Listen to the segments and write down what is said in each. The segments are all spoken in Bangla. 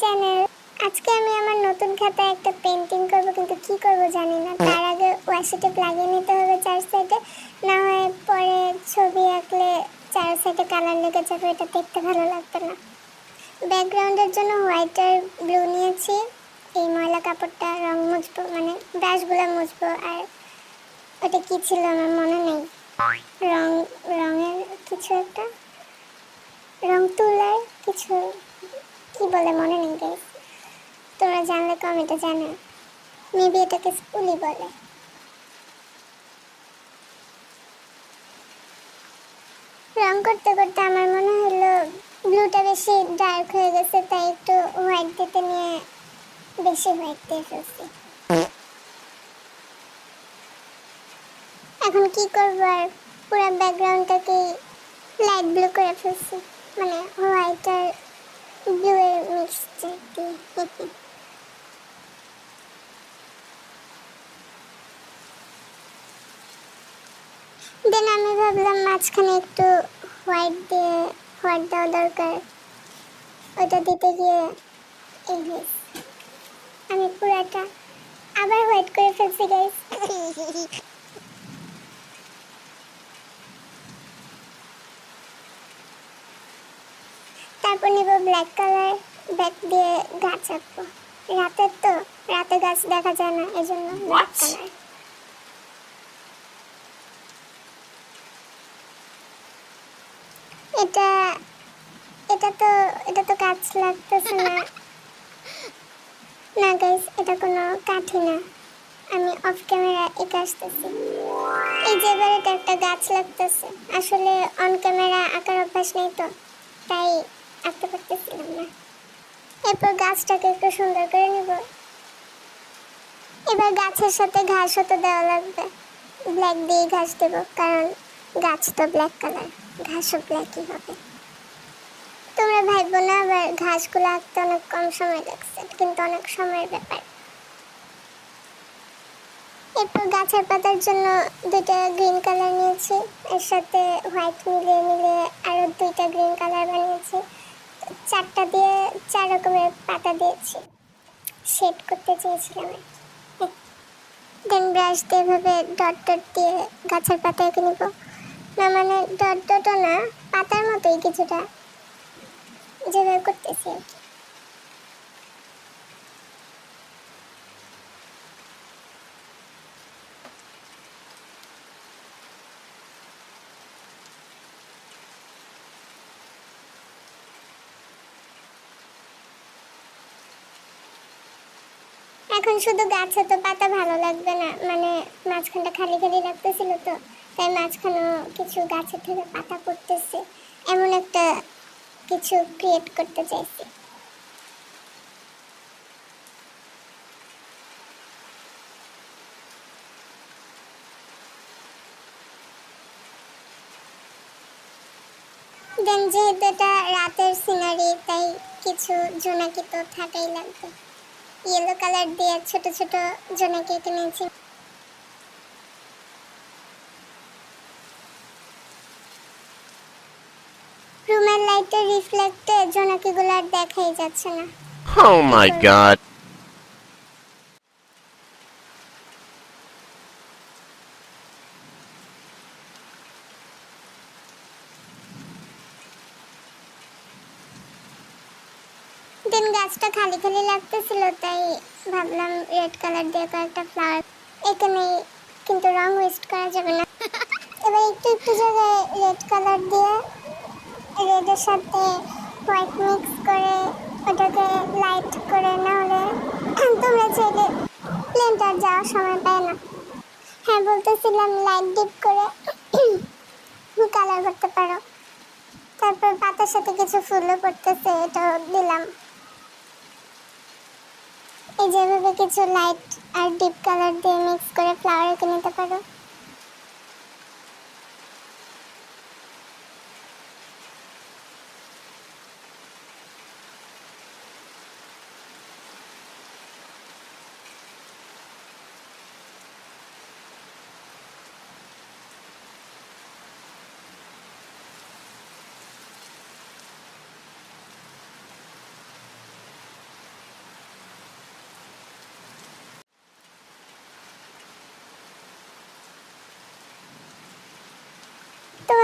চ্যানেল। আজকে আমি আমার নতুন খাতায় একটা পেন্টিং করব, কিন্তু কি করব জানি না। তার আগে ওয়াশি টেপ লাগিয়ে নিতে হবে চার সাইডে, না হয় পরে ছবি আঁকলে চার সাইডে কালার লেগে যাবে, এটা দেখতে ভালো লাগবে না। ব্যাকগ্রাউন্ডের জন্য হোয়াইট আর ব্লু নিয়েছি। এই ময়লা কাপড়টা রং মুছবো, মানে ব্রাশগুলো মুছবো। আর ওটা কি ছিল আমার মনে নেই, রঙের কিছু একটা, রং তুলার কিছু, কি বলে মনে নেই গাইস। তোমরা জানলে কমেন্টে জানো, মেবি এটাকে স্পুলি বলে। রং করতে করতে আমার মনে হলো ব্লুটা বেশি ডার্ক হয়ে গেছে, তাই একটু হোয়াইট দিতে নিয়ে বেশি হোয়াইট দিয়ে ফেলছি। এখন কি করবো, আর পুরো ব্যাকগ্রাউন্ডটাকে লাইট ব্লু করে ফেলছি, মানে হোয়াইট আর ব্লু এর মিক্সচার দিয়ে। দেন আমি ভাবলাম মাঝখানে একটু হোয়াইট দেওয়া দরকার, ওটা দিতে গিয়ে এই হয়েছে। আমি পুরাটা আবার হোয়াইট করে ফেলছি গাইস। তারপর নিব ব্ল্যাক কালার, ব্যাক দিয়ে গাছ আঁকবো। রাতে গাছ দেখা যায় না, এই জন্য ব্ল্যাক কালার। এটা এটা তো গাছ লাগতেছে না। না গাইস, এটা কোনো কাঠি না, আমি অফ ক্যামেরা এঁকে আসতেছি। এই যে এবার এটা একটা গাছ লাগতেছে, আসলে অন ক্যামেরা আঁকার অভ্যাস নেই তো, তাই আঁকতে পারতেছিলাম না। এরপর গাছটাকে একটু সুন্দর করে নিব। এবার গাছের সাথে ঘাসও তো দেওয়া লাগবে, ব্ল্যাক দিয়ে ঘাস দেবো, কারণ গাছ তো ব্ল্যাক কালার, ঘাসও ব্ল্যাকই হবে। তোমরা ভাববো না আবার ঘাসগুলো আঁকতে অনেক কম সময় লাগছে, কিন্তু অনেক সময়ের ব্যাপার। এরপর গাছের পাতার জন্য দুইটা গ্রিন কালার নিয়েছি, এর সাথে হোয়াইট মিলিয়ে আরো দুইটা গ্রিন কালার বানিয়েছি। চারটা দিয়ে চার রকমের পাতা দিয়েছি, শেড করতে চেয়েছিলাম। দেন ব্রাশ দিয়ে এভাবে ডট ডট দিয়ে গাছের পাতা এঁকে নিব, না মানে ডট ডটও না, পাতার মতোই কিছুটা, যেভাবে করতেছি আর কি। এখন শুধু গাছে তো পাতা ভালো লাগবে না, মানে মাঝখানটা খালি খালি লাগতেছিল তো, তাই মাঝখানেও কিছু গাছের থেকে পাতা পড়তেছে, এমন একটা কিছু ক্রিয়েট করতে চাইছি। দেন যেহেতু এটা রাতের সিনারি, তাই কিছু জোনাকি তো থাকাই লাগবে। ইয়েলো কালার দিয়ে ছোট ছোট জোনাকি এঁকে নিয়েছি। রুমের লাইটের রিফ্লেক্টে জোনাকিগুলো আর দেখাই যাচ্ছে না। Oh my god. দেন গাছটা খালি খালি লাগতেছিল, তাই ভাবলাম রেড কালার দিয়ে কয়েকটা ফ্লাওয়ার এখানে, কিন্তু রং ওয়েস্ট করা যাবে না। এবার একটু একটু জায়গায় রেড কালার দিয়ে রেডের সাথে হোয়াইট মিক্স করে ওটাকে লাইট করে, না হলে তোমরা চাইলে প্লেনটার যাওয়ার সময় পায় না। হ্যাঁ, বলতেছিলাম লাইট ডিপ করে কালার করতে পারো। তারপর পাতার সাথে কিছু ফুলও পড়তেছে, এটাও দিলাম। এই যেভাবে কিছু লাইট আর ডিপ কালার দিয়ে মিক্স করে ফ্লাওয়ার এঁকে নিতে পারো।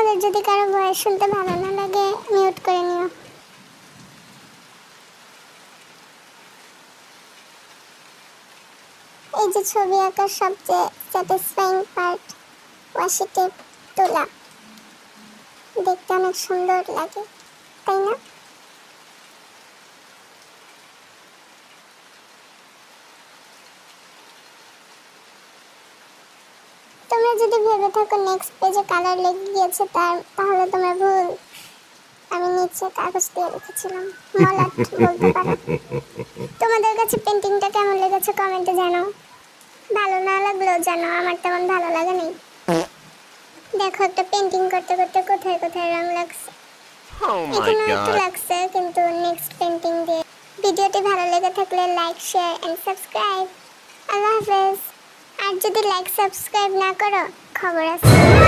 তোমাদের যদি কারো ভয়েস শুনতে ভালো না লাগে মিউট করে নিও। এই যে ছবি আঁকার সবচেয়ে স্যাটিসফাইং পার্ট ওয়াশি টেপ তোলা, দেখতে অনেক সুন্দর লাগে তাই না? তোমরা যদি ভেবে থাকো নেক্সট পেজে কালার লেগে গিয়েছে তাহলে তোমার ভুল। আমি নিচে কাগজ দিয়ে রেখেছিলাম, মলাট বলতে পারো। তোমাদের কাছে পেন্টিংটা কেমন লেগেছে কমেন্টে জানাও। ভালো না লাগলেও জানাও, আমার তেমন ভালো লাগে নেই। দেখো একটা পেন্টিং করতে করতে কোথায় কোথায় রং লাগছে। Oh my এখানে একটু god. লাগছে, কিন্তু নেক্সট পেন্টিং দিয়ে। ভিডিওটি ভালো লেগে থাকলে লাইক শেয়ার এন্ড সাবস্ক্রাইব। আল্লাহ হাফেজ। আর যদি লাইক সাবস্ক্রাইব না করো খবর আছে।